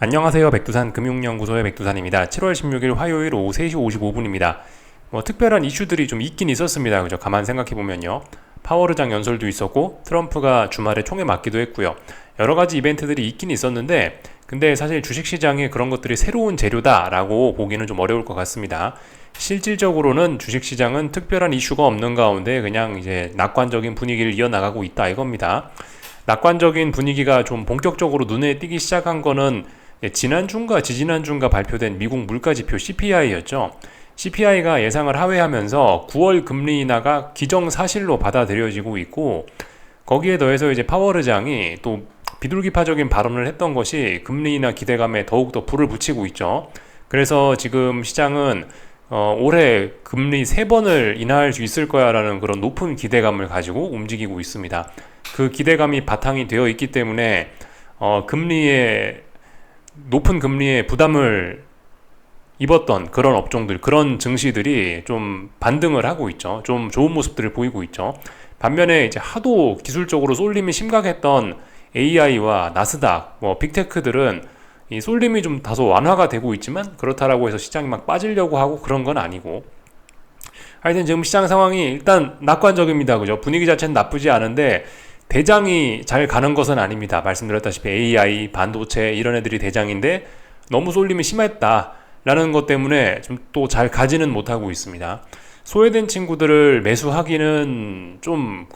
안녕하세요. 백두산 금융연구소의 백두산입니다. 7월 16일 화요일 오후 3시 55분입니다. 특별한 이슈들이 좀 있긴 있었습니다. 그죠? 가만 생각해보면요. 파월의장 연설도 있었고, 트럼프가 주말에 총에 맞기도 했고요. 여러 가지 이벤트들이 있긴 있었는데, 근데 사실 주식시장에 그런 것들이 새로운 재료다라고 보기는 좀 어려울 것 같습니다. 실질적으로는 주식시장은 특별한 이슈가 없는 가운데 그냥 이제 낙관적인 분위기를 이어나가고 있다 이겁니다. 낙관적인 분위기가 좀 본격적으로 눈에 띄기 시작한 거는 지난주인가 지지난주인가 발표된 미국 물가지표 CPI였죠. CPI가 예상을 하회하면서 9월 금리 인하가 기정사실로 받아들여지고 있고, 거기에 더해서 이제 파월 의장이 또 비둘기파적인 발언을 했던 것이 금리 인하 기대감에 더욱더 불을 붙이고 있죠. 그래서 지금 시장은 올해 금리 3번을 인하할 수 있을 거야 라는 그런 높은 기대감을 가지고 움직이고 있습니다. 그 기대감이 바탕이 되어 있기 때문에 높은 금리에 부담을 입었던 그런 업종들, 그런 증시들이 좀 반등을 하고 있죠. 좀 좋은 모습들을 보이고 있죠. 반면에 이제 하도 기술적으로 쏠림이 심각했던 AI와 나스닥, 빅테크들은 이 쏠림이 좀 다소 완화가 되고 있지만, 그렇다라고 해서 시장이 막 빠지려고 하고 그런 건 아니고, 하여튼 지금 시장 상황이 일단 낙관적입니다. 그죠? 분위기 자체는 나쁘지 않은데 대장이 잘 가는 것은 아닙니다. 말씀드렸다시피 AI, 반도체 이런 애들이 대장인데 너무 쏠림이 심했다라는 것 때문에 좀 또 잘 가지는 못하고 있습니다. 소외된 친구들을 매수하기는 조금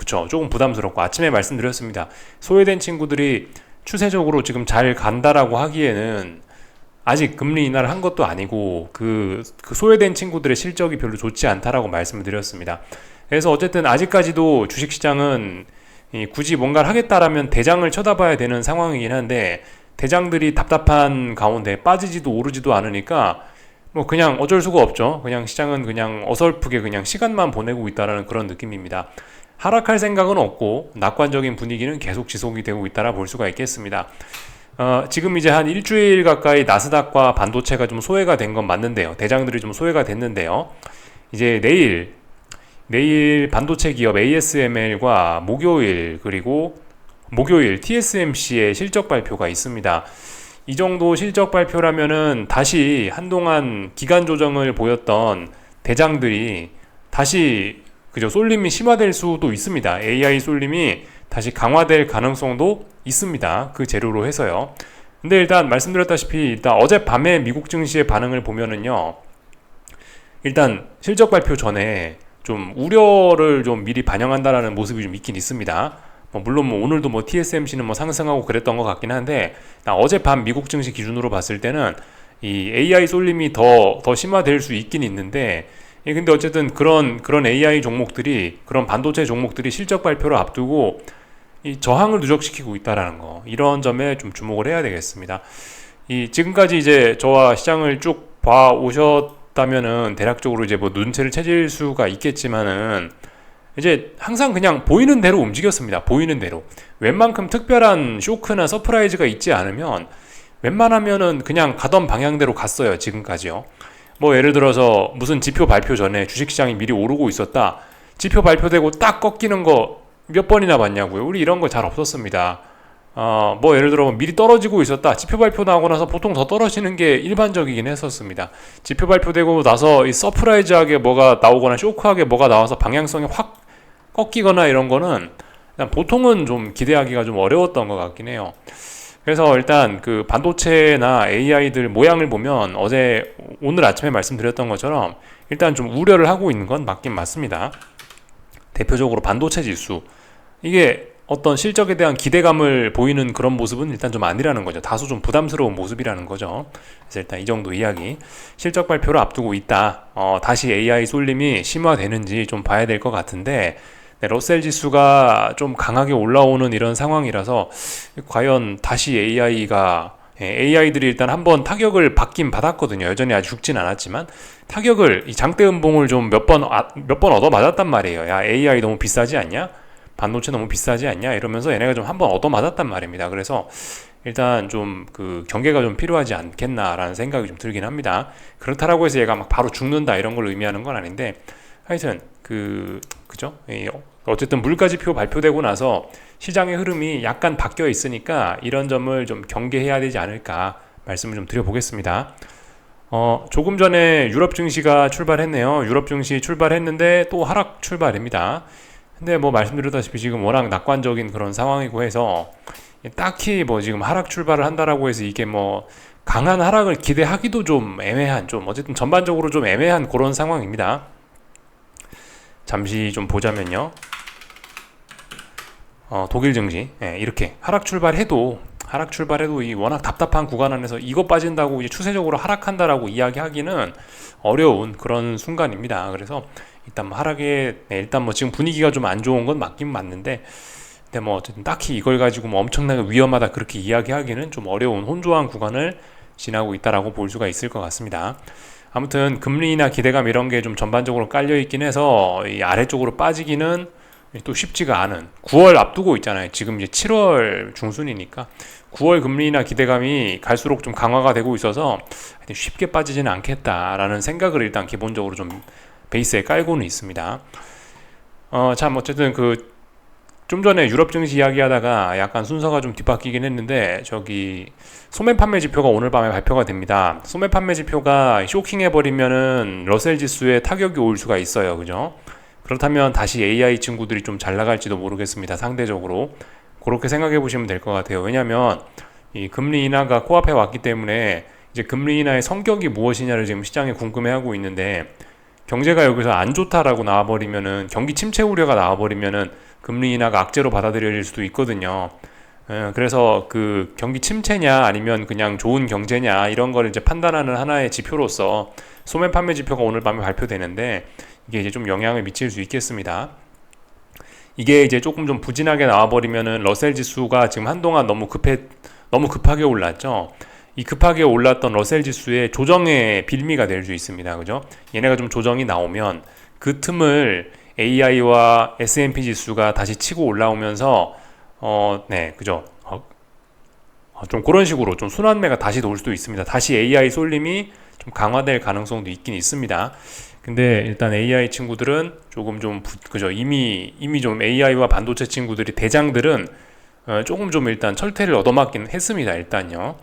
부담스럽고, 아침에 말씀드렸습니다. 소외된 친구들이 추세적으로 지금 잘 간다라고 하기에는 아직 금리 인하를 한 것도 아니고 그 소외된 친구들의 실적이 별로 좋지 않다라고 말씀을 드렸습니다. 그래서 어쨌든 아직까지도 주식시장은 굳이 뭔가를 하겠다라면 대장을 쳐다봐야 되는 상황이긴 한데, 대장들이 답답한 가운데 빠지지도 오르지도 않으니까 그냥 어쩔 수가 없죠. 그냥 시장은 그냥 어설프게 그냥 시간만 보내고 있다라는 그런 느낌입니다. 하락할 생각은 없고 낙관적인 분위기는 계속 지속이 되고 있다라 볼 수가 있겠습니다. 지금 이제 한 일주일 가까이 나스닥과 반도체가 좀 소외가 된 건 맞는데요. 대장들이 좀 소외가 됐는데요. 이제 내일 반도체 기업 ASML과 목요일 TSMC의 실적 발표가 있습니다. 이 정도 실적 발표라면은 다시 한동안 기간 조정을 보였던 대장들이 다시 쏠림이 심화될 수도 있습니다. AI 쏠림이 다시 강화될 가능성도 있습니다. 그 재료로 해서요. 근데 일단 말씀드렸다시피 일단 어젯밤에 미국 증시의 반응을 보면은요. 일단 실적 발표 전에 좀 우려를 좀 미리 반영한다라는 모습이 좀 있긴 있습니다. 물론 오늘도 TSMC는 상승하고 그랬던 것 같긴 한데, 어젯밤 미국 증시 기준으로 봤을 때는 이 AI 쏠림이 더 심화될 수 있긴 있는데, 근데 어쨌든 그런 AI 종목들이, 그런 반도체 종목들이 실적 발표를 앞두고 이 저항을 누적시키고 있다라는 거, 이런 점에 좀 주목을 해야 되겠습니다. 지금까지 이제 저와 시장을 쭉 봐 오셨다면은 대략적으로 이제 눈치를 채질 수가 있겠지만은, 이제 항상 그냥 보이는 대로 움직였습니다. 보이는 대로. 웬만큼 특별한 쇼크나 서프라이즈가 있지 않으면 웬만하면은 그냥 가던 방향대로 갔어요. 지금까지요. 예를 들어서 무슨 지표 발표 전에 주식시장이 미리 오르고 있었다. 지표 발표되고 딱 꺾이는 거 몇 번이나 봤냐고요. 우리 이런 거 잘 없었습니다. 예를 들어 미리 떨어지고 있었다. 지표 발표 나오고 나서 보통 더 떨어지는 게 일반적이긴 했었습니다. 지표 발표되고 나서 이 서프라이즈하게 뭐가 나오거나 쇼크하게 뭐가 나와서 방향성이 확 꺾이거나 이런 거는 보통은 좀 기대하기가 좀 어려웠던 것 같긴 해요. 그래서 일단 그 반도체나 AI들 모양을 보면 오늘 아침에 말씀드렸던 것처럼 일단 좀 우려를 하고 있는 건 맞긴 맞습니다. 대표적으로 반도체 지수, 이게 어떤 실적에 대한 기대감을 보이는 그런 모습은 일단 좀 아니라는 거죠. 다소 좀 부담스러운 모습이라는 거죠. 그래서 일단 이 정도 이야기. 실적 발표를 앞두고 있다. 다시 AI 쏠림이 심화되는지 좀 봐야 될 것 같은데, 러셀 지수가 좀 강하게 올라오는 이런 상황이라서 과연 다시 AI들이 일단 한번 타격을 받긴 받았거든요. 여전히 아직 죽진 않았지만 타격을, 이 장대 음봉을 좀 몇 번 얻어 맞았단 말이에요. 야, AI 너무 비싸지 않냐? 반도체 너무 비싸지 않냐? 이러면서 얘네가 좀 한번 얻어 맞았단 말입니다. 그래서 일단 좀 경계가 좀 필요하지 않겠나라는 생각이 좀 들긴 합니다. 그렇다라고 해서 얘가 막 바로 죽는다 이런 걸 의미하는 건 아닌데, 하여튼 그죠? 어쨌든 물가지표 발표되고 나서 시장의 흐름이 약간 바뀌어 있으니까 이런 점을 좀 경계해야 되지 않을까, 말씀을 좀 드려보겠습니다. 조금 전에 유럽 증시가 출발했네요. 유럽 증시 출발했는데 또 하락 출발입니다. 근데 뭐 말씀드렸다시피 지금 워낙 낙관적인 그런 상황이고 해서 딱히 뭐 지금 하락 출발을 한다라고 해서 이게 뭐 강한 하락을 기대하기도 좀 애매한, 좀 어쨌든 전반적으로 좀 애매한 그런 상황입니다. 잠시 좀 보자면요. 독일 증시, 이렇게 하락 출발해도 이 워낙 답답한 구간 안에서 이거 빠진다고 이제 추세적으로 하락한다라고 이야기하기는 어려운 그런 순간입니다. 그래서 일단 뭐 하락에, 일단 뭐 지금 분위기가 좀 안 좋은 건 맞긴 맞는데, 근데 뭐 어쨌든 딱히 이걸 가지고 뭐 엄청나게 위험하다 그렇게 이야기하기는 좀 어려운 혼조한 구간을 지나고 있다라고 볼 수가 있을 것 같습니다. 아무튼 금리나 기대감 이런 게 좀 전반적으로 깔려 있긴 해서 이 아래쪽으로 빠지기는 또 쉽지가 않은, 9월 앞두고 있잖아요. 지금 이제 7월 중순이니까 9월 금리나 기대감이 갈수록 좀 강화가 되고 있어서 쉽게 빠지지는 않겠다라는 생각을 일단 기본적으로 좀 베이스에 깔고는 있습니다. 참 어쨌든 좀 전에 유럽 증시 이야기하다가 약간 순서가 좀 뒤바뀌긴 했는데, 저기 소매 판매 지표가 오늘 밤에 발표가 됩니다. 소매 판매 지표가 쇼킹해버리면은 러셀 지수에 타격이 올 수가 있어요. 그죠? 그렇다면 다시 AI 친구들이 좀 잘 나갈지도 모르겠습니다. 상대적으로 그렇게 생각해 보시면 될 것 같아요. 왜냐하면 이 금리 인하가 코앞에 왔기 때문에 이제 금리 인하의 성격이 무엇이냐를 지금 시장에 궁금해하고 있는데, 경제가 여기서 안 좋다라고 나와버리면은, 경기 침체 우려가 나와버리면은 금리 인하가 악재로 받아들여질 수도 있거든요. 그래서 그 경기 침체냐 아니면 그냥 좋은 경제냐 이런 걸 이제 판단하는 하나의 지표로서 소매 판매 지표가 오늘 밤에 발표되는데, 이게 이제 좀 영향을 미칠 수 있겠습니다. 이게 이제 조금 좀 부진하게 나와버리면은 러셀 지수가 지금 한동안 너무 급하게 올랐죠. 이 급하게 올랐던 러셀 지수의 조정의 빌미가 될 수 있습니다. 그죠? 얘네가 좀 조정이 나오면 그 틈을 AI와 S&P 지수가 다시 치고 올라오면서 그죠? 좀 그런 식으로 좀 순환매가 다시 돌 수도 있습니다. 다시 AI 쏠림이 좀 강화될 가능성도 있긴 있습니다. 근데 일단 AI 친구들은 조금 그죠? 이미 좀 AI와 반도체 친구들이, 대장들은 조금 좀 일단 철퇴를 얻어맞긴 했습니다. 일단요.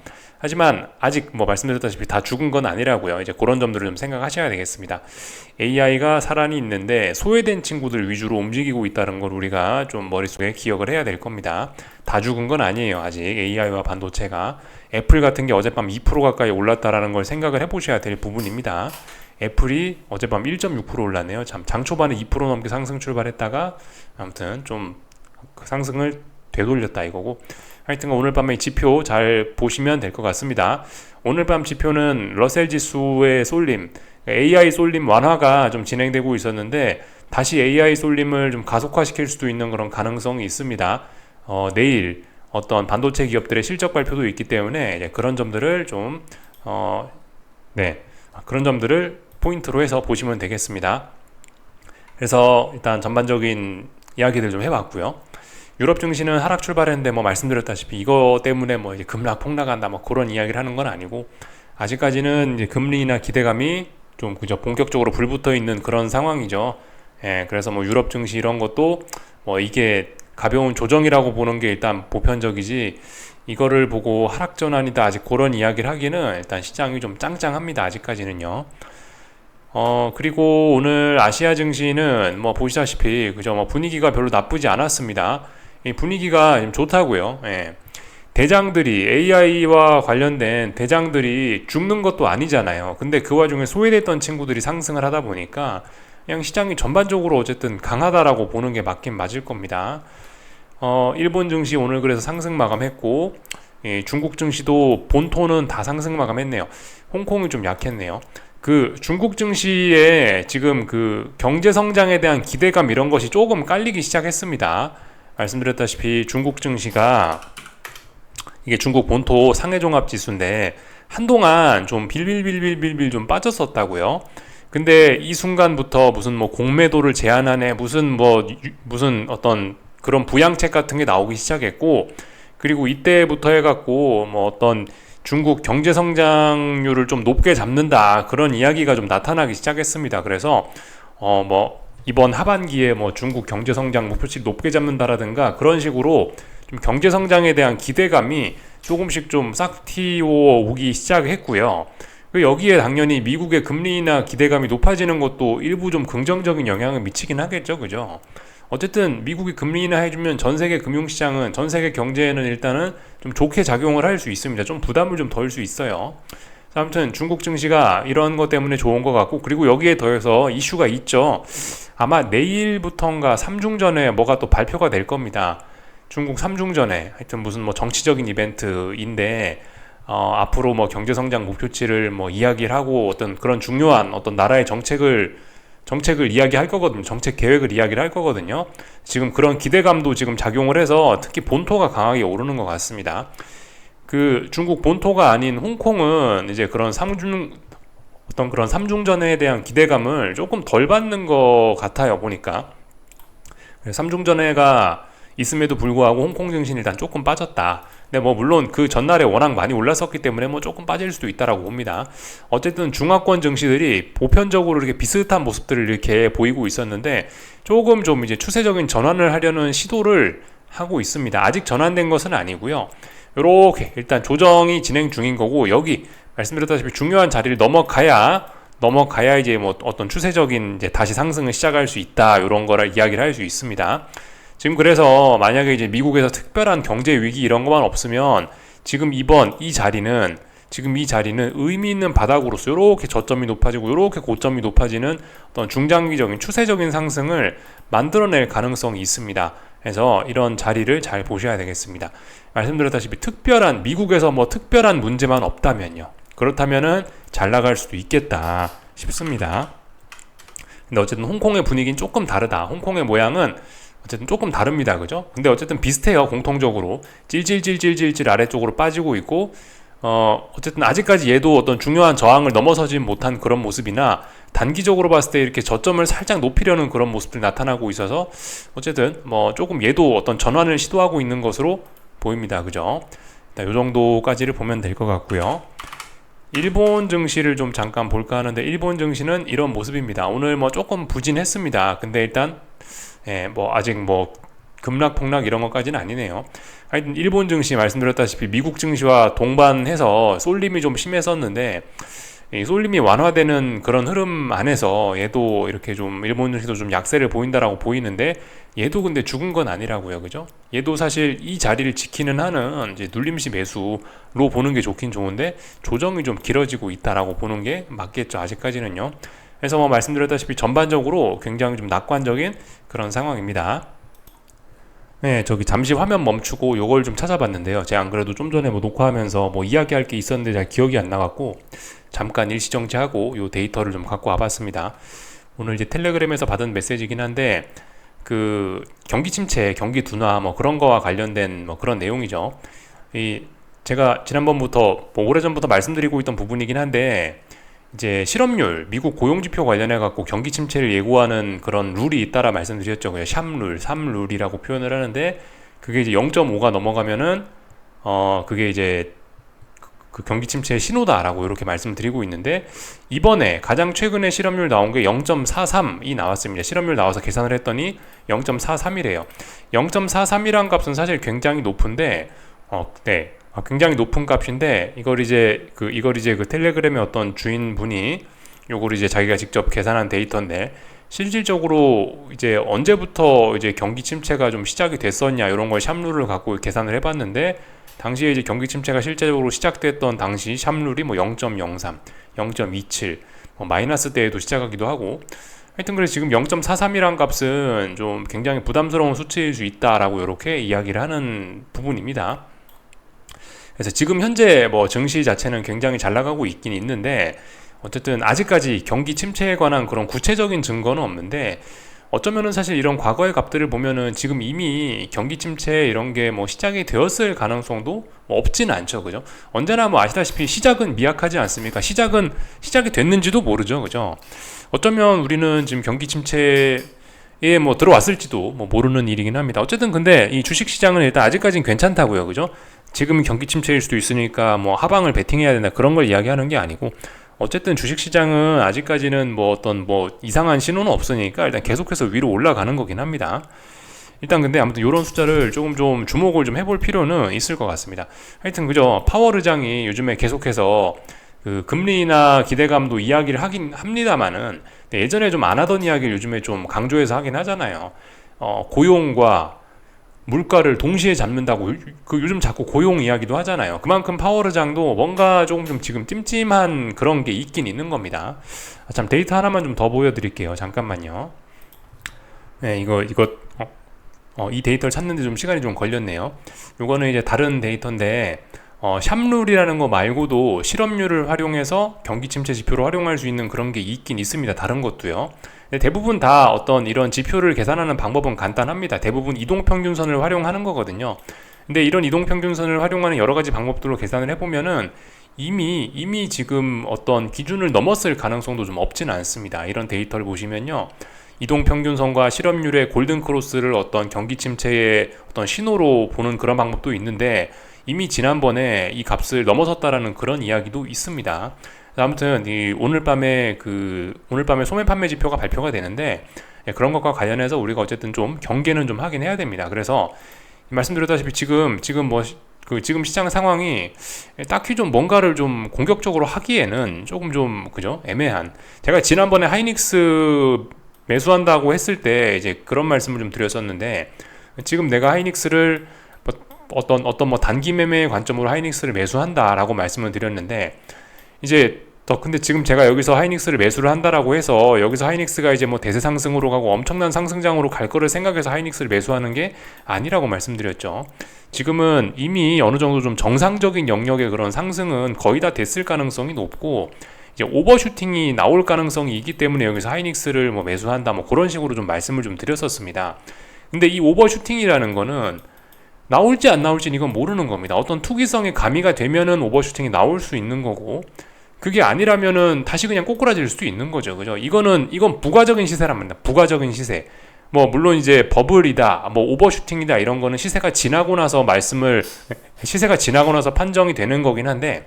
하지만 아직 뭐 말씀드렸다시피 다 죽은 건 아니라고요. 이제 그런 점들을 좀 생각하셔야 되겠습니다. AI가 사란이 있는데 소외된 친구들 위주로 움직이고 있다는 걸 우리가 좀 머릿속에 기억을 해야 될 겁니다. 다 죽은 건 아니에요. 아직 AI와 반도체가. 애플 같은 게 어젯밤 2% 가까이 올랐다라는 걸 생각을 해보셔야 될 부분입니다. 애플이 어젯밤 1.6% 올랐네요. 참 장 초반에 2% 넘게 상승 출발했다가 아무튼 좀 상승을 되돌렸다 이거고, 하여튼 오늘 밤에 지표 잘 보시면 될 것 같습니다. 오늘 밤 지표는 러셀 지수의 쏠림, AI 쏠림 완화가 좀 진행되고 있었는데 다시 AI 쏠림을 좀 가속화시킬 수도 있는 그런 가능성이 있습니다. 내일 어떤 반도체 기업들의 실적 발표도 있기 때문에 이제 그런 점들을 그런 점들을 포인트로 해서 보시면 되겠습니다. 그래서 일단 전반적인 이야기들 좀 해봤고요. 유럽 증시는 하락 출발했는데 뭐 말씀드렸다시피 이거 때문에 뭐 이제 급락 폭락한다 뭐 그런 이야기를 하는 건 아니고, 아직까지는 이제 금리나 기대감이 좀 그저 본격적으로 불붙어 있는 그런 상황이죠. 그래서 뭐 유럽 증시 이런 것도 뭐 이게 가벼운 조정이라고 보는 게 일단 보편적이지, 이거를 보고 하락 전환이다 아직 그런 이야기를 하기는 일단 시장이 좀 짱짱합니다. 아직까지는요. 그리고 오늘 아시아 증시는 뭐 보시다시피 그죠, 뭐 분위기가 별로 나쁘지 않았습니다. 이 분위기가 좋다고요. 대장들이, AI와 관련된 대장들이 죽는 것도 아니잖아요. 근데 그 와중에 소외됐던 친구들이 상승을 하다 보니까 그냥 시장이 전반적으로 어쨌든 강하다라고 보는 게 맞긴 맞을 겁니다. 일본 증시 오늘 그래서 상승 마감했고, 중국 증시도 본토는 다 상승 마감했네요. 홍콩이 좀 약했네요. 그 중국 증시에 지금 그 경제 성장에 대한 기대감 이런 것이 조금 깔리기 시작했습니다. 말씀드렸다시피 중국 증시가, 이게 중국 본토 상해종합지수인데 한동안 좀 빌빌빌빌빌 좀 빠졌었다고요. 근데 이 순간부터 무슨 뭐 공매도를 제한하네, 무슨 어떤 그런 부양책 같은 게 나오기 시작했고, 그리고 이때부터 해갖고 뭐 어떤 중국 경제 성장률을 좀 높게 잡는다 그런 이야기가 좀 나타나기 시작했습니다. 그래서 이번 하반기에 뭐 중국 경제 성장 목표치 높게 잡는다라든가 그런 식으로 좀 경제 성장에 대한 기대감이 조금씩 좀 싹 튀어오기 시작했고요. 여기에 당연히 미국의 금리나 기대감이 높아지는 것도 일부 좀 긍정적인 영향을 미치긴 하겠죠, 그죠? 어쨌든 미국이 금리 인하 해주면 전 세계 금융시장은, 전 세계 경제에는 일단은 좀 좋게 작용을 할 수 있습니다. 좀 부담을 좀 덜 수 있어요. 아무튼 중국 증시가 이런 것 때문에 좋은 것 같고, 그리고 여기에 더해서 이슈가 있죠. 아마 내일부터인가 3중전에 뭐가 또 발표가 될 겁니다. 중국 3중전에 하여튼 무슨 뭐 정치적인 이벤트인데, 앞으로 뭐 경제성장 목표치를 뭐 이야기를 하고 어떤 그런 중요한 어떤 나라의 정책을 이야기할 거거든요. 정책 계획을 이야기를 할 거거든요. 지금 그런 기대감도 지금 작용을 해서 특히 본토가 강하게 오르는 것 같습니다. 그 중국 본토가 아닌 홍콩은 이제 그런 어떤 그런 삼중전에 대한 기대감을 조금 덜 받는 것 같아요, 보니까. 삼중전에가 있음에도 불구하고 홍콩 증시는 일단 조금 빠졌다. 근데 뭐 물론 그 전날에 워낙 많이 올랐었기 때문에 뭐 조금 빠질 수도 있다라고 봅니다. 어쨌든 중화권 증시들이 보편적으로 이렇게 비슷한 모습들을 이렇게 보이고 있었는데, 조금 좀 이제 추세적인 전환을 하려는 시도를 하고 있습니다. 아직 전환된 것은 아니고요. 요렇게 일단 조정이 진행 중인 거고, 여기 말씀드렸다시피 중요한 자리를 넘어가야 이제 뭐 어떤 추세적인 이제 다시 상승을 시작할 수 있다, 이런 거를 이야기를 할 수 있습니다. 지금 그래서 만약에 이제 미국에서 특별한 경제 위기 이런 것만 없으면 지금 이 자리는 의미 있는 바닥으로서 이렇게 저점이 높아지고 이렇게 고점이 높아지는 어떤 중장기적인 추세적인 상승을 만들어낼 가능성이 있습니다. 그래서 이런 자리를 잘 보셔야 되겠습니다. 말씀드렸다시피 미국에서 뭐 특별한 문제만 없다면요, 그렇다면은 잘 나갈 수도 있겠다 싶습니다. 근데 어쨌든 홍콩의 분위기는 조금 다르다. 홍콩의 모양은 어쨌든 조금 다릅니다, 그죠? 근데 어쨌든 비슷해요. 공통적으로 찔찔찔찔찔찔 아래쪽으로 빠지고 있고, 어쨌든 아직까지 얘도 어떤 중요한 저항을 넘어서지 못한 그런 모습이나, 단기적으로 봤을 때 이렇게 저점을 살짝 높이려는 그런 모습들이 나타나고 있어서 어쨌든 뭐 조금 얘도 어떤 전환을 시도하고 있는 것으로 보입니다, 그죠? 이 정도까지를 보면 될 것 같고요. 일본 증시를 좀 잠깐 볼까 하는데, 일본 증시는 이런 모습입니다. 오늘 뭐 조금 부진했습니다. 근데 일단 뭐 아직 뭐 급락폭락 이런 것까지는 아니네요. 하여튼 일본 증시 말씀드렸다시피 미국 증시와 동반해서 쏠림이 좀 심했었는데, 이 쏠림이 완화되는 그런 흐름 안에서 얘도 이렇게 좀 일본 증시도 좀 약세를 보인다라고 보이는데, 얘도 근데 죽은 건 아니라고요, 그죠? 얘도 사실 이 자리를 지키는 한은 이제 눌림시 매수로 보는 게 좋긴 좋은데, 조정이 좀 길어지고 있다라고 보는 게 맞겠죠, 아직까지는요. 그래서 뭐 말씀드렸다시피 전반적으로 굉장히 좀 낙관적인 그런 상황입니다. 네, 저기 잠시 화면 멈추고 요걸 좀 찾아봤는데요. 제가 안 그래도 좀 전에 뭐 녹화하면서 뭐 이야기할 게 있었는데 잘 기억이 안 나갖고 잠깐 일시정지하고 요 데이터를 좀 갖고 와봤습니다. 오늘 이제 텔레그램에서 받은 메시지긴 한데, 그 경기 침체, 경기 둔화 뭐 그런 거와 관련된 뭐 그런 내용이죠. 제가 지난번부터 뭐 오래전부터 말씀드리고 있던 부분이긴 한데, 이제 실업률, 미국 고용지표 관련해 갖고 경기 침체를 예고하는 그런 룰이 있다라 말씀드렸죠. 그냥 샵룰, 3룰이라고 표현을 하는데, 그게 이제 0.5가 넘어가면은 그게 이제 그 경기 침체의 신호다라고 이렇게 말씀드리고 있는데, 이번에 가장 최근에 실업률 나온 게 0.43이 나왔습니다. 실업률 나와서 계산을 했더니 0.43이래요. 0.43이란 값은 사실 굉장히 높은데, 굉장히 높은 값인데, 이걸 이제 그 텔레그램의 어떤 주인분이 요걸 이제 자기가 직접 계산한 데이터인데, 실질적으로 이제 언제부터 이제 경기 침체가 좀 시작이 됐었냐, 이런 걸 샵룰을 갖고 계산을 해봤는데, 당시에 이제 경기 침체가 실제적으로 시작됐던 당시 샵룰이 뭐 0.03, 0.27, 뭐 마이너스 때에도 시작하기도 하고, 하여튼 그래서 지금 0.43이란 값은 좀 굉장히 부담스러운 수치일 수 있다라고 이렇게 이야기를 하는 부분입니다. 그래서 지금 현재 뭐 증시 자체는 굉장히 잘 나가고 있긴 있는데, 어쨌든 아직까지 경기 침체에 관한 그런 구체적인 증거는 없는데, 어쩌면은 사실 이런 과거의 값들을 보면은 지금 이미 경기 침체 이런 게 뭐 시작이 되었을 가능성도 뭐 없지는 않죠, 그죠? 언제나 뭐 아시다시피 시작은 미약하지 않습니까? 시작이 됐는지도 모르죠, 그죠? 어쩌면 우리는 지금 경기 침체에 뭐 들어왔을지도 뭐 모르는 일이긴 합니다. 어쨌든 근데 이 주식 시장은 일단 아직까지는 괜찮다고요, 그죠? 지금 경기 침체일 수도 있으니까 뭐 하방을 베팅해야 된다, 그런 걸 이야기하는 게 아니고, 어쨌든 주식시장은 아직까지는 뭐 어떤 뭐 이상한 신호는 없으니까 일단 계속해서 위로 올라가는 거긴 합니다. 일단 근데 아무튼 이런 숫자를 조금 좀 주목을 좀 해볼 필요는 있을 것 같습니다. 하여튼 그죠. 파월 의장이 요즘에 계속해서 그 금리나 기대감도 이야기를 하긴 합니다만은 예전에 좀 안 하던 이야기를 요즘에 좀 강조해서 하긴 하잖아요. 고용과 물가를 동시에 잡는다고 그 요즘 자꾸 고용 이야기도 하잖아요. 그만큼 파월 의장도 뭔가 조금 좀 지금 찜찜한 그런 게 있긴 있는 겁니다. 참 데이터 하나만 좀 더 보여드릴게요. 잠깐만요. 네, 이 데이터를 찾는데 좀 시간이 좀 걸렸네요. 요거는 이제 다른 데이터인데 샵룰이라는 거 말고도 실업률을 활용해서 경기 침체 지표로 활용할 수 있는 그런 게 있긴 있습니다. 다른 것도요. 근데 대부분 다 어떤 이런 지표를 계산하는 방법은 간단합니다. 대부분 이동평균선을 활용하는 거거든요. 근데 이런 이동평균선을 활용하는 여러 가지 방법들로 계산을 해보면은 이미 지금 어떤 기준을 넘었을 가능성도 좀 없지는 않습니다. 이런 데이터를 보시면요. 이동평균선과 실업률의 골든크로스를 어떤 경기 침체의 어떤 신호로 보는 그런 방법도 있는데 이미 지난번에 이 값을 넘어섰다라는 그런 이야기도 있습니다. 아무튼 오늘 밤에 소매 판매 지표가 발표가 되는데 그런 것과 관련해서 우리가 어쨌든 좀 경계는 좀 하긴 해야 됩니다. 그래서 말씀드렸다시피 지금 지금 시장 상황이 딱히 좀 뭔가를 좀 공격적으로 하기에는 조금 좀 그죠? 애매한. 제가 지난번에 하이닉스 매수한다고 했을 때 이제 그런 말씀을 좀 드렸었는데 지금 내가 하이닉스를 어떤 뭐 단기 매매의 관점으로 하이닉스를 매수한다라고 말씀을 드렸는데 이제 근데 지금 제가 여기서 하이닉스를 매수를 한다라고 해서 여기서 하이닉스가 이제 뭐 대세 상승으로 가고 엄청난 상승장으로 갈 거를 생각해서 하이닉스를 매수하는 게 아니라고 말씀드렸죠. 지금은 이미 어느 정도 좀 정상적인 영역의 그런 상승은 거의 다 됐을 가능성이 높고 이제 오버슈팅이 나올 가능성이 있기 때문에 여기서 하이닉스를 뭐 매수한다 뭐 그런 식으로 좀 말씀을 좀 드렸었습니다. 근데 이 오버슈팅이라는 거는 나올지 안 나올지는 이건 모르는 겁니다. 어떤 투기성이 가미가 되면은 오버슈팅이 나올 수 있는 거고 그게 아니라면은 다시 그냥 꼬꾸라질 수도 있는 거죠. 그죠? 이건 부가적인 시세란 말입니다. 부가적인 시세. 뭐 물론 이제 버블이다, 뭐 오버슈팅이다 이런 거는 시세가 지나고 나서 판정이 되는 거긴 한데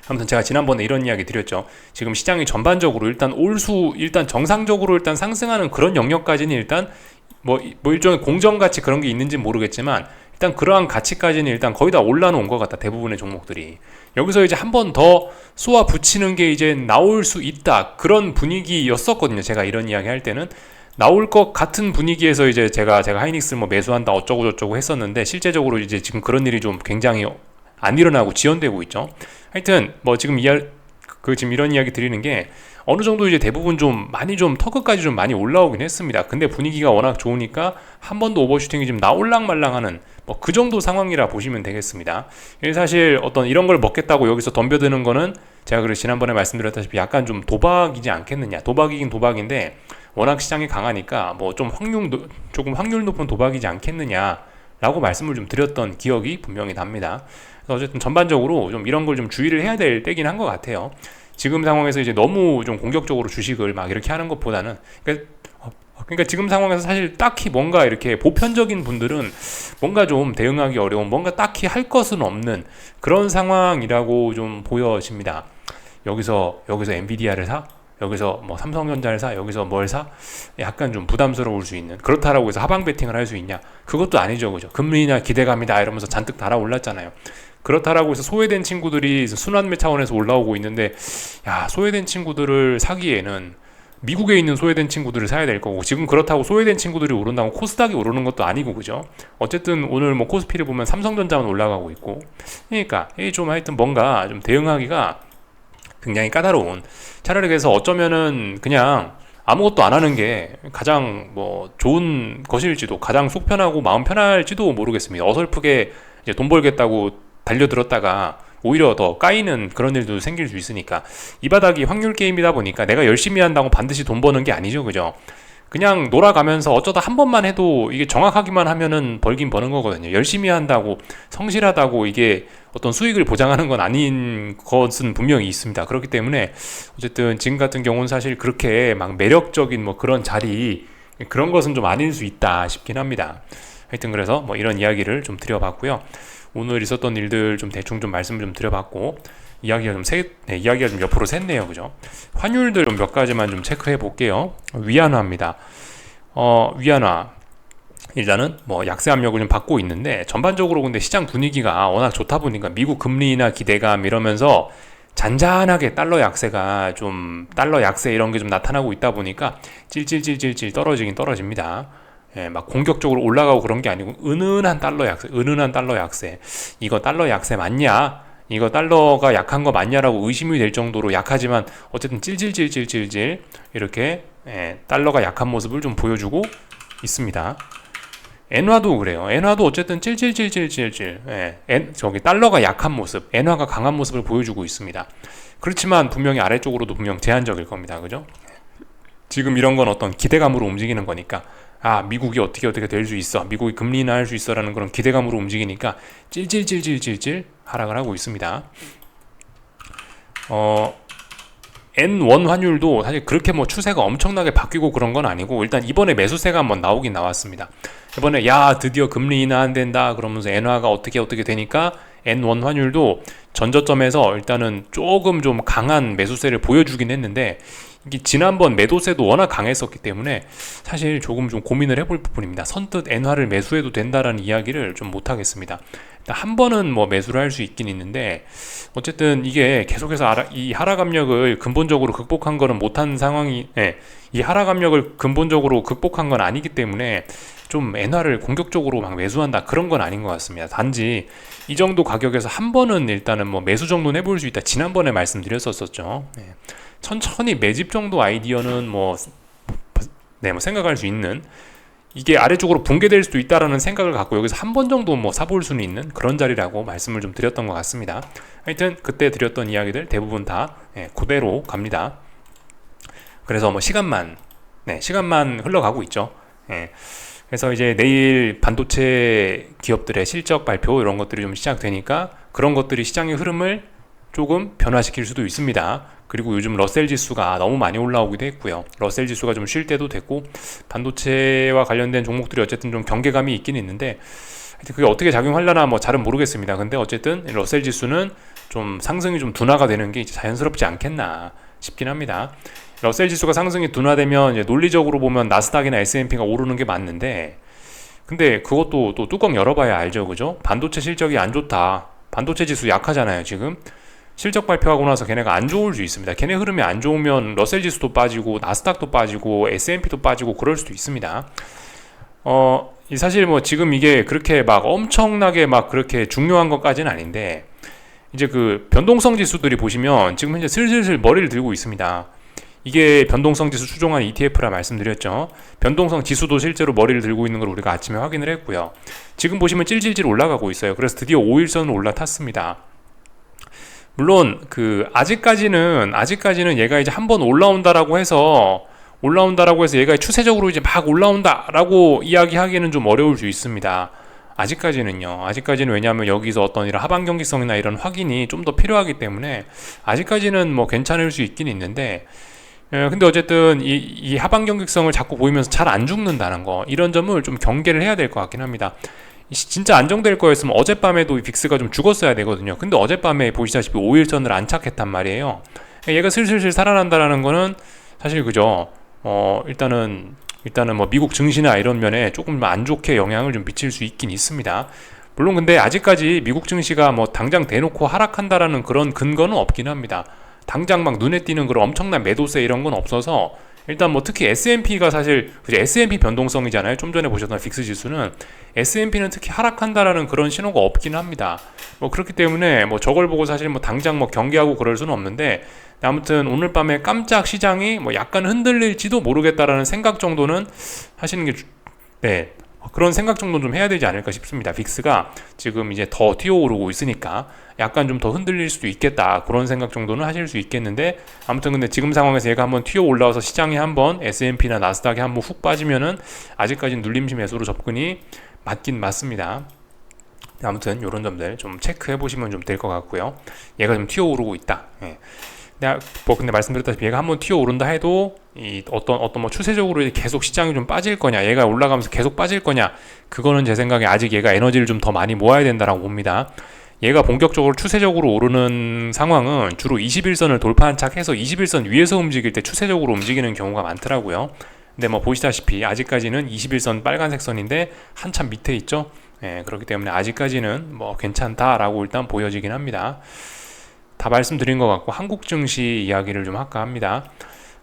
아무튼 제가 지난번에 이런 이야기 드렸죠. 지금 시장이 전반적으로 일단 정상적으로 일단 상승하는 그런 영역까지는 일단 뭐 일종의 공정가치 그런 게 있는지는 모르겠지만 일단 그러한 가치까지는 일단 거의 다 올라놓은 것 같다. 대부분의 종목들이. 여기서 이제 한 번 더 쏘아 붙이는 게 이제 나올 수 있다. 그런 분위기였었거든요. 제가 이런 이야기 할 때는. 나올 것 같은 분위기에서 이제 제가 하이닉스를 뭐 매수한다 어쩌고 저쩌고 했었는데 실제적으로 이제 지금 그런 일이 좀 굉장히 안 일어나고 지연되고 있죠. 하여튼 뭐 지금 지금 이런 이야기 드리는 게 어느 정도 이제 대부분 좀 많이 좀 터그까지 좀 많이 올라오긴 했습니다. 근데 분위기가 워낙 좋으니까 한 번도 오버슈팅이 좀 나올랑말랑하는 뭐 그 정도 상황이라 보시면 되겠습니다. 사실 어떤 이런 걸 먹겠다고 여기서 덤벼드는 거는 제가 그래서 지난번에 말씀드렸다시피 약간 좀 도박이지 않겠느냐. 도박이긴 도박인데 워낙 시장이 강하니까 뭐 좀 조금 확률 높은 도박이지 않겠느냐라고 말씀을 좀 드렸던 기억이 분명히 납니다. 그래서 어쨌든 전반적으로 좀 이런 걸 좀 주의를 해야 될 때긴 한 것 같아요. 지금 상황에서 이제 너무 좀 공격적으로 주식을 막 이렇게 하는 것보다는 그러니까 지금 상황에서 사실 딱히 뭔가 이렇게 보편적인 분들은 뭔가 좀 대응하기 어려운 뭔가 딱히 할 것은 없는 그런 상황이라고 좀 보여집니다. 여기서 엔비디아를 사? 여기서 뭐 삼성전자를 사? 여기서 뭘 사? 약간 좀 부담스러울 수 있는 그렇다라고 해서 하방 베팅을 할 수 있냐? 그것도 아니죠. 그죠? 금리나 기대감이다 이러면서 잔뜩 달아올랐잖아요. 그렇다라고 해서 소외된 친구들이 순환매 차원에서 올라오고 있는데 소외된 친구들을 사기에는 미국에 있는 소외된 친구들을 사야 될 거고 지금 그렇다고 소외된 친구들이 오른다고 코스닥이 오르는 것도 아니고 그죠? 어쨌든 오늘 뭐 코스피를 보면 삼성전자만 올라가고 있고 그러니까 좀 하여튼 뭔가 좀 대응하기가 굉장히 까다로운 차라리 그래서 어쩌면은 그냥 아무것도 안 하는 게 가장 뭐 좋은 것일지도 가장 속 편하고 마음 편할지도 모르겠습니다. 어설프게 이제 돈 벌겠다고 달려들었다가 오히려 더 까이는 그런 일도 생길 수 있으니까 이 바닥이 확률 게임이다 보니까 내가 열심히 한다고 반드시 돈 버는 게 아니죠. 그죠? 그냥 놀아가면서 어쩌다 한 번만 해도 이게 정확하기만 하면은 벌긴 버는 거거든요. 열심히 한다고 성실하다고 이게 어떤 수익을 보장하는 건 아닌 것은 분명히 있습니다. 그렇기 때문에 어쨌든 지금 같은 경우는 사실 그렇게 막 매력적인 뭐 그런 자리 그런 것은 좀 아닐 수 있다 싶긴 합니다. 하여튼 그래서 뭐 이런 이야기를 좀 드려봤고요. 오늘 있었던 일들 좀 대충 좀 말씀을 좀 드려봤고 이야기가 좀 옆으로 샜네요. 그죠? 환율들 좀 몇 가지만 좀 체크해 볼게요. 위안화입니다. 위안화 일단은 뭐 약세 압력을 좀 받고 있는데, 전반적으로 근데 시장 분위기가 워낙 좋다 보니까 미국 금리나 기대감 이러면서 잔잔하게 달러 약세 이런 게 좀 나타나고 있다 보니까 찔찔찔찔찔 떨어지긴 떨어집니다. 예, 막 공격적으로 올라가고 그런 게 아니고 은은한 달러 약세. 이거 달러 약세 맞냐? 이거 달러가 약한 거 맞냐라고 의심이 될 정도로 약하지만 어쨌든 찔찔찔찔찔찔 이렇게 달러가 약한 모습을 좀 보여주고 있습니다. 엔화도 그래요. 엔화도 어쨌든 찔찔찔찔찔찔 저기 달러가 약한 모습, 엔화가 강한 모습을 보여주고 있습니다. 그렇지만 분명히 아래쪽으로도 분명 제한적일 겁니다. 그죠? 지금 이런 건 어떤 기대감으로 움직이는 거니까, 아, 미국이 어떻게 될 수 있어, 미국이 금리 인하할 수 있어라는 그런 기대감으로 움직이니까 찔찔찔찔찔찔 하락을 하고 있습니다. N1 환율도 사실 그렇게 뭐 추세가 엄청나게 바뀌고 그런 건 아니고, 일단 이번에 매수세가 한번 나오긴 나왔습니다. 이번에 야 드디어 금리 인하 안 된다 그러면서 엔화가 어떻게 되니까 N1 환율도 전저점에서 일단은 조금 좀 강한 매수세를 보여주긴 했는데, 이게 지난번 매도세도 워낙 강했었기 때문에 사실 조금 좀 고민을 해볼 부분입니다. 선뜻 엔화를 매수해도 된다라는 이야기를 좀 못하겠습니다. 일단 한 번은 뭐 매수를 할 수 있긴 있는데, 어쨌든 이게 계속해서 이 하락 압력을 근본적으로 극복한 거는 못한 상황이, 이 하락 압력을 근본적으로 극복한 건 아니기 때문에 좀 엔화를 공격적으로 막 매수한다 그런 건 아닌 것 같습니다. 단지 이 정도 가격에서 한 번은 일단은 뭐 매수 정도는 해볼 수 있다, 지난번에 말씀드렸었죠. 천천히 매집 정도 아이디어는 뭐 생각할 수 있는, 이게 아래쪽으로 붕괴될 수도 있다라는 생각을 갖고 여기서 한 번 정도 뭐 사볼 수는 있는 그런 자리라고 말씀을 좀 드렸던 것 같습니다. 하여튼 그때 드렸던 이야기들 대부분 다 그대로 갑니다. 그래서 뭐 시간만 흘러가고 있죠. 그래서 이제 내일 반도체 기업들의 실적 발표 이런 것들이 좀 시작되니까 그런 것들이 시장의 흐름을 조금 변화시킬 수도 있습니다. 그리고 요즘 러셀 지수가 너무 많이 올라오기도 했고요. 러셀 지수가 좀 쉴 때도 됐고, 반도체와 관련된 종목들이 어쨌든 좀 경계감이 있긴 있는데, 그게 어떻게 작용하려나 뭐 잘은 모르겠습니다. 근데 어쨌든 러셀 지수는 좀 상승이 좀 둔화가 되는 게 이제 자연스럽지 않겠나 싶긴 합니다. 러셀 지수가 상승이 둔화되면 이제 논리적으로 보면 나스닥이나 S&P가 오르는 게 맞는데, 근데 그것도 또 뚜껑 열어봐야 알죠, 그죠? 반도체 실적이 안 좋다, 반도체 지수 약하잖아요 지금. 실적 발표하고 나서 걔네가 안 좋을 수 있습니다. 걔네 흐름이 안 좋으면 러셀 지수도 빠지고 나스닥도 빠지고 S&P도 빠지고 그럴 수도 있습니다. 사실 뭐 지금 이게 그렇게 막 엄청나게 막 그렇게 중요한 것까지는 아닌데, 이제 그 변동성 지수들이 보시면 지금 현재 슬슬 머리를 들고 있습니다. 이게 변동성 지수 추종한 ETF라 말씀드렸죠. 변동성 지수도 실제로 머리를 들고 있는 걸 우리가 아침에 확인을 했고요. 지금 보시면 찔찔찔 올라가고 있어요. 그래서 드디어 5일선을 올라탔습니다. 물론 그 아직까지는 얘가 이제 한번 올라온다라고 해서 얘가 추세적으로 이제 막 올라온다라고 이야기하기는 좀 어려울 수 있습니다. 아직까지는 왜냐하면 여기서 어떤 이런 하방 경직성이나 이런 확인이 좀 더 필요하기 때문에 아직까지는 뭐 괜찮을 수 있긴 있는데, 근데 어쨌든 이 하방 경직성을 자꾸 보이면서 잘 안 죽는다는 거, 이런 점을 좀 경계를 해야 될 것 같긴 합니다. 진짜 안정될 거였으면 어젯밤에도 이 빅스가 좀 죽었어야 되거든요. 근데 어젯밤에 보시다시피 5일선을 안착했단 말이에요. 얘가 슬슬 살아난다라는 거는 사실 그죠. 일단은 뭐 미국 증시나 이런 면에 조금 안 좋게 영향을 좀 미칠 수 있긴 있습니다. 물론 근데 아직까지 미국 증시가 뭐 당장 대놓고 하락한다라는 그런 근거는 없긴 합니다. 당장 막 눈에 띄는 그런 엄청난 매도세 이런 건 없어서, 일단 뭐 특히 S&P가 사실 S&P 변동성이잖아요. 좀 전에 보셨던 빅스 지수는 S&P는 특히 하락한다라는 그런 신호가 없긴 합니다. 뭐 그렇기 때문에 뭐 저걸 보고 사실 뭐 당장 뭐 경계하고 그럴 수는 없는데, 아무튼 오늘 밤에 깜짝 시장이 뭐 약간 흔들릴지도 모르겠다라는 생각 정도는 하시는 게 그런 생각 정도는 좀 해야 되지 않을까 싶습니다. 빅스가 지금 이제 더 튀어오르고 있으니까 약간 좀 더 흔들릴 수도 있겠다, 그런 생각 정도는 하실 수 있겠는데, 아무튼 근데 지금 상황에서 얘가 한번 튀어 올라와서 시장이 한번 S&P나 나스닥이 한번 훅 빠지면은 아직까지는 눌림시 매수로 접근이 맞긴 맞습니다. 아무튼 이런 점들 좀 체크해 보시면 좀 될 것 같고요. 얘가 좀 튀어 오르고 있다. 근데 말씀드렸다시피 얘가 한번 튀어 오른다 해도 이 어떤 뭐 추세적으로 계속 시장이 좀 빠질 거냐, 얘가 올라가면서 계속 빠질 거냐, 그거는 제 생각에 아직 얘가 에너지를 좀 더 많이 모아야 된다라고 봅니다. 얘가 본격적으로 추세적으로 오르는 상황은 주로 21선을 돌파 안착해서 21선 위에서 움직일 때 추세적으로 움직이는 경우가 많더라고요. 근데 뭐 보시다시피 아직까지는 21선 빨간색 선인데 한참 밑에 있죠. 예, 그렇기 때문에 아직까지는 뭐 괜찮다라고 일단 보여지긴 합니다. 다 말씀드린 것 같고 한국 증시 이야기를 좀 할까 합니다.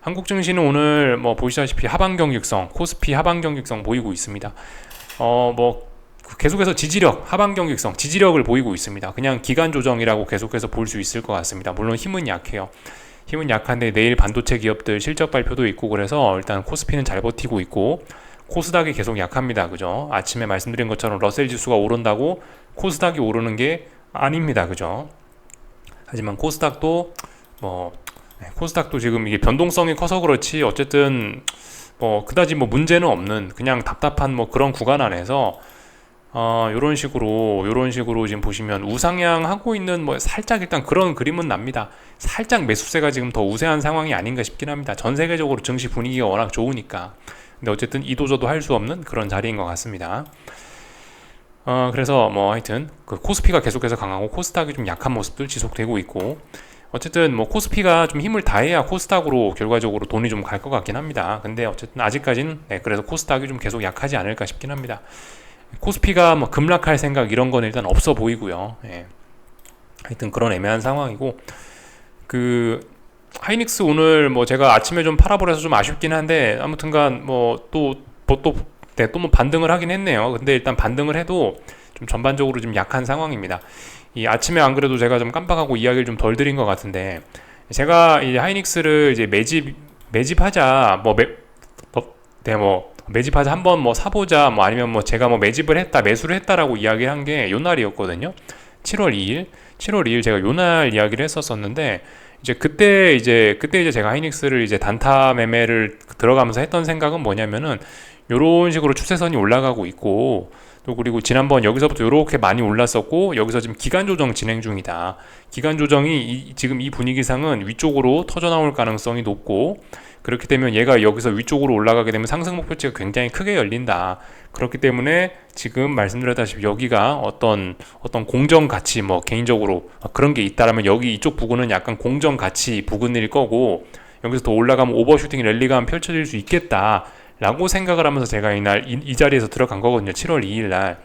한국 증시는 오늘 뭐 보시다시피 하방 경직성, 코스피 하방 경직성 보이고 있습니다. 뭐 계속해서 하방 경직성, 지지력을 보이고 있습니다. 그냥 기간 조정이라고 계속해서 볼 수 있을 것 같습니다. 물론 힘은 약해요. 힘은 약한데 내일 반도체 기업들 실적 발표도 있고 그래서 일단 코스피는 잘 버티고 있고 코스닥이 계속 약합니다. 그죠? 아침에 말씀드린 것처럼 러셀 지수가 오른다고 코스닥이 오르는 게 아닙니다. 그죠? 하지만 코스닥도 코스닥도 지금 이게 변동성이 커서 그렇지 어쨌든 뭐 그다지 뭐 문제는 없는 그냥 답답한 뭐 그런 구간 안에서 요런 식으로 지금 보시면 우상향 하고 있는 뭐 살짝 일단 그런 그림은 납니다. 살짝 매수세가 지금 더 우세한 상황이 아닌가 싶긴 합니다. 전 세계적으로 증시 분위기가 워낙 좋으니까. 근데 어쨌든 이도저도 할 수 없는 그런 자리인 것 같습니다. 그래서 뭐 하여튼 그 코스피가 계속해서 강하고 코스닥이 좀 약한 모습들 지속되고 있고 어쨌든 뭐 코스피가 좀 힘을 다해야 코스닥으로 결과적으로 돈이 좀 갈 것 같긴 합니다. 근데 어쨌든 아직까지는 그래서 코스닥이 좀 계속 약하지 않을까 싶긴 합니다. 코스피가 뭐 급락할 생각 이런 건 일단 없어 보이고요. 예. 하여튼 그런 애매한 상황이고 그 하이닉스 오늘 뭐 제가 아침에 좀 팔아버려서 좀 아쉽긴 한데 아무튼간 뭐 또 뭐 반등을 하긴 했네요. 근데 일단 반등을 해도 좀 전반적으로 좀 약한 상황입니다. 이 아침에 안 그래도 제가 좀 깜빡하고 이야기를 좀 덜 드린 것 같은데 제가 이 하이닉스를 이제 매집하자 매집하자 한번 뭐 사보자 뭐 아니면 뭐 제가 뭐 매수를 했다라고 이야기를 한 게 요 날이었거든요. 7월 2일 제가 요 날 이야기를 했었었는데 그때 제가 하이닉스를 이제 단타 매매를 들어가면서 했던 생각은 뭐냐면은 요런 식으로 추세선이 올라가고 있고 또 그리고 지난번 여기서부터 요렇게 많이 올랐었고 여기서 지금 기간 조정 진행 중이다. 기간 조정이 지금 이 분위기상은 위쪽으로 터져 나올 가능성이 높고 그렇기 때문에 얘가 여기서 위쪽으로 올라가게 되면 상승 목표치가 굉장히 크게 열린다. 그렇기 때문에 지금 말씀드렸다시피 여기가 어떤 공정 가치 뭐 개인적으로 그런 게 있다라면 여기 이쪽 부근은 약간 공정 가치 부근일 거고 여기서 더 올라가면 오버슈팅 랠리가 펼쳐질 수 있겠다. 라고 생각을 하면서 제가 이 자리에서 들어간 거거든요. 7월 2일 날.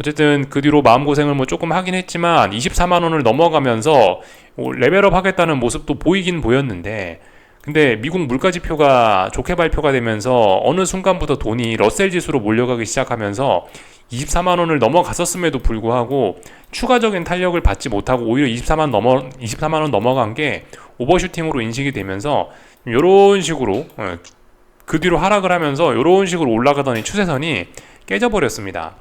어쨌든 그 뒤로 마음고생을 뭐 조금 하긴 했지만 24만원을 넘어가면서 레벨업 하겠다는 모습도 보이긴 보였는데 근데 미국 물가지표가 좋게 발표가 되면서 어느 순간부터 돈이 러셀 지수로 몰려가기 시작하면서 24만원을 넘어갔었음에도 불구하고 추가적인 탄력을 받지 못하고 오히려 24만원 넘어간 게 오버슈팅으로 인식이 되면서 요런 식으로 그 뒤로 하락을 하면서 이런 식으로 올라가더니 추세선이 깨져버렸습니다.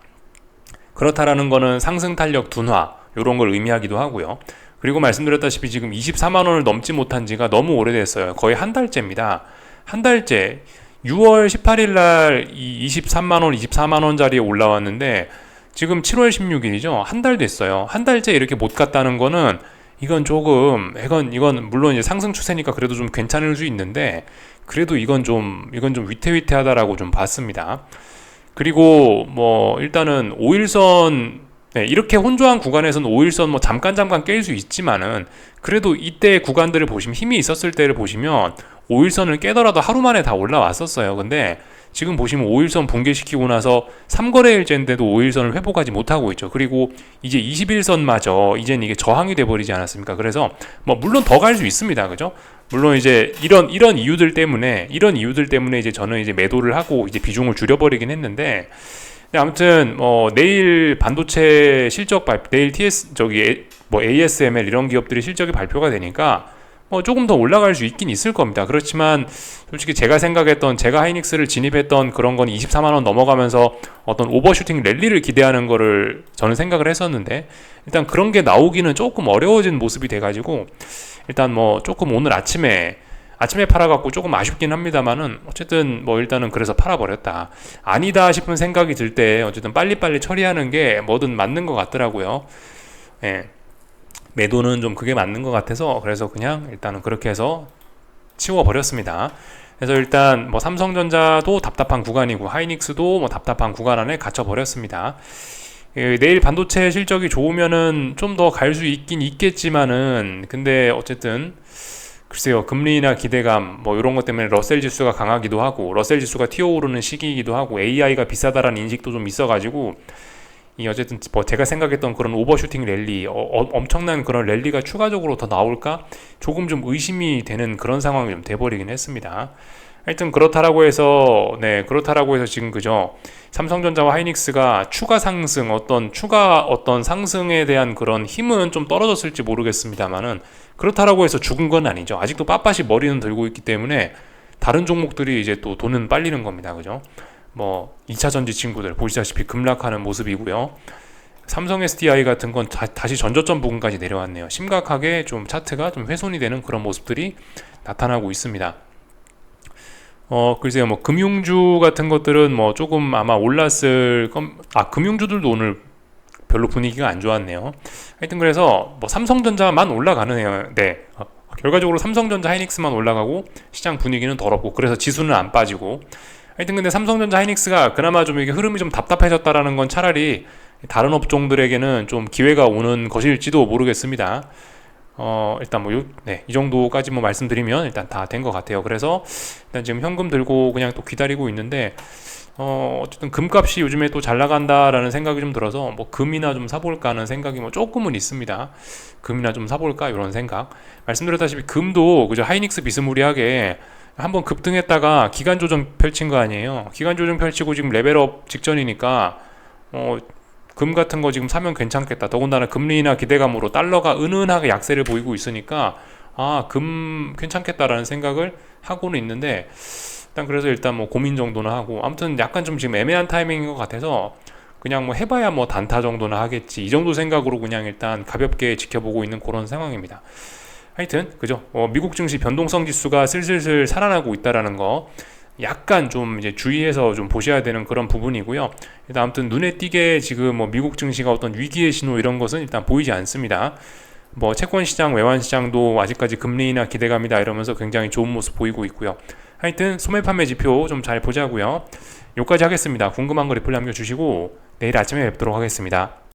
그렇다라는 거는 상승 탄력 둔화 이런 걸 의미하기도 하고요. 그리고 말씀드렸다시피 지금 24만원을 넘지 못한 지가 너무 오래됐어요. 거의 한 달째입니다. 한 달째 6월 18일 날 23만원, 24만원짜리에 올라왔는데 지금 7월 16일이죠. 한 달 됐어요. 한 달째 이렇게 못 갔다는 거는 이건 물론 이제 상승 추세니까 그래도 좀 괜찮을 수 있는데 그래도 이건 좀 위태위태하다라고 좀 봤습니다. 그리고 뭐 일단은 5일선 이렇게 혼조한 구간에서는 5일선 뭐 잠깐 깰 수 있지만은 그래도 이때 구간들을 보시면 힘이 있었을 때를 보시면 5일선을 깨더라도 하루 만에 다 올라왔었어요. 근데 지금 보시면 5일선 붕괴시키고 나서 3거래일째인데도 5일선을 회복하지 못하고 있죠. 그리고 이제 21선마저 이젠 이게 저항이 돼버리지 않았습니까? 그래서 뭐 물론 더 갈 수 있습니다. 그죠? 물론 이제 이런 이유들 때문에 이제 저는 이제 매도를 하고 이제 비중을 줄여버리긴 했는데 아무튼 내일 반도체 실적 내일 ASML 이런 기업들이 실적이 발표가 되니까 조금 더 올라갈 수 있긴 있을 겁니다. 그렇지만 솔직히 제가 하이닉스를 진입했던 그런 건 24만원 넘어가면서 어떤 오버슈팅 랠리를 기대하는 거를 저는 생각을 했었는데 일단 그런 게 나오기는 조금 어려워진 모습이 돼가지고 일단 조금 오늘 아침에 팔아갖고 조금 아쉽긴 합니다만은 어쨌든 일단은 그래서 팔아버렸다. 아니다 싶은 생각이 들 때 어쨌든 빨리빨리 처리하는 게 뭐든 맞는 것 같더라고요. 예. 매도는 좀 그게 맞는 것 같아서 그래서 그냥 일단은 그렇게 해서 치워버렸습니다. 그래서 일단 삼성전자도 답답한 구간이고 하이닉스도 답답한 구간 안에 갇혀버렸습니다. 내일 반도체 실적이 좋으면은 좀 더 갈 수 있긴 있겠지만은 근데 어쨌든 글쎄요, 금리나 기대감 뭐 이런 것 때문에 러셀 지수가 강하기도 하고 러셀 지수가 튀어오르는 시기이기도 하고 AI가 비싸다라는 인식도 좀 있어가지고 이 어쨌든 뭐 제가 생각했던 그런 오버슈팅 랠리, 엄청난 그런 랠리가 추가적으로 더 나올까 조금 좀 의심이 되는 그런 상황이 좀 돼버리긴 했습니다. 하여튼 그렇다라고 해서 지금 그죠, 삼성전자와 하이닉스가 추가 상승, 추가 상승에 대한 그런 힘은 좀 떨어졌을지 모르겠습니다만은 그렇다라고 해서 죽은 건 아니죠. 아직도 빳빳이 머리는 들고 있기 때문에 다른 종목들이 이제 또 돈은 빨리는 겁니다. 그죠? 뭐 2차 전지 친구들 보시다시피 급락하는 모습이고요. 삼성 SDI 같은 건 다시 전저점 부근까지 내려왔네요. 심각하게 좀 차트가 좀 훼손이 되는 그런 모습들이 나타나고 있습니다. 글쎄요, 뭐 금융주 같은 것들은 뭐 조금 아마 올랐을 금융주들도 오늘 별로 분위기가 안 좋았네요. 하여튼 그래서 뭐 삼성전자만 올라가네요. 네. 결과적으로 삼성전자 하이닉스만 올라가고 시장 분위기는 더럽고 그래서 지수는 안 빠지고. 하여튼 근데 삼성전자 하이닉스가 그나마 좀 이게 흐름이 좀 답답해졌다라는 건 차라리 다른 업종들에게는 좀 기회가 오는 것일지도 모르겠습니다. 일단 뭐 이 정도까지 뭐 말씀드리면 일단 다 된 것 같아요. 그래서 일단 지금 현금 들고 그냥 또 기다리고 있는데 어쨌든 금값이 요즘에 또 잘 나간다라는 생각이 좀 들어서 뭐 금이나 좀 사볼까 하는 생각이 뭐 조금은 있습니다. 금이나 좀 사볼까 이런 생각. 말씀드렸다시피 금도 그저 하이닉스 비스무리하게 한번 급등했다가 기간 조정 펼친 거 아니에요. 기간 조정 펼치고 지금 레벨업 직전이니까 금 같은 거 지금 사면 괜찮겠다. 더군다나 금리나 기대감으로 달러가 은은하게 약세를 보이고 있으니까 금 괜찮겠다라는 생각을 하고는 있는데 일단 뭐 고민 정도는 하고 아무튼 약간 좀 지금 애매한 타이밍인 것 같아서 그냥 뭐 해봐야 뭐 단타 정도나 하겠지 이 정도 생각으로 그냥 일단 가볍게 지켜보고 있는 그런 상황입니다. 하여튼 그죠? 미국 증시 변동성 지수가 슬슬 살아나고 있다라는 거 약간 좀 이제 주의해서 좀 보셔야 되는 그런 부분이고요. 일단 아무튼 눈에 띄게 지금 뭐 미국 증시가 어떤 위기의 신호 이런 것은 일단 보이지 않습니다. 뭐 채권 시장, 외환 시장도 아직까지 금리나 기대감이다 이러면서 굉장히 좋은 모습 보이고 있고요. 하여튼 소매 판매 지표 좀 잘 보자고요. 여기까지 하겠습니다. 궁금한 거 리플 남겨주시고 내일 아침에 뵙도록 하겠습니다.